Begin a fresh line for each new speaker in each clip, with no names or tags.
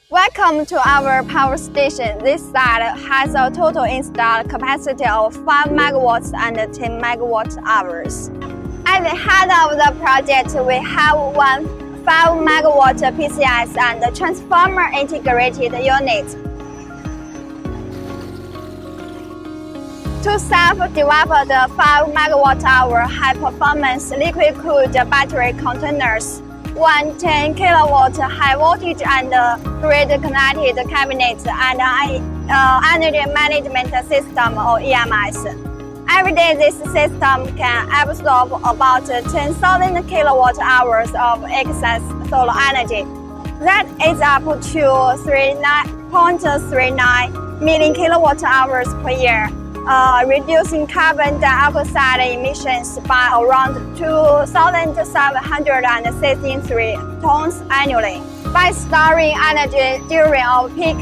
Welcome to our power station. This site has a total installed capacity of 5 megawatts and 10 megawatt hours. At the head of the project, we have one 5 megawatt PCS and transformer integrated unit. To self-develop the 5 megawatt hour high-performance liquid-cooled battery containers, one 10 kilowatt high voltage and grid-connected cabinet, and energy management system or EMS. Every day, this system can absorb about 10,000 kilowatt hours of excess solar energy. That is up to 0.39 million kilowatt hours per year, reducing carbon dioxide emissions by around 2,763 tons annually. By storing energy during peak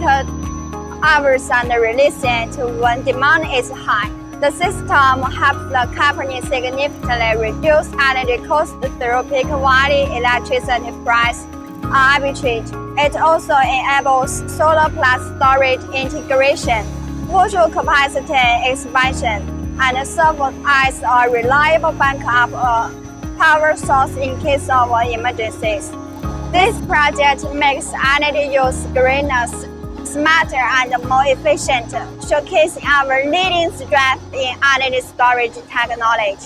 hours and releasing it when demand is high, the system helps the company significantly reduce energy costs through peak value electricity price arbitrage. It also enables solar plus storage integration, virtual capacity expansion, and serves as a reliable backup power source in case of emergencies. This project makes energy use greener, smarter, and more efficient, showcasing our leading strength in energy storage technology.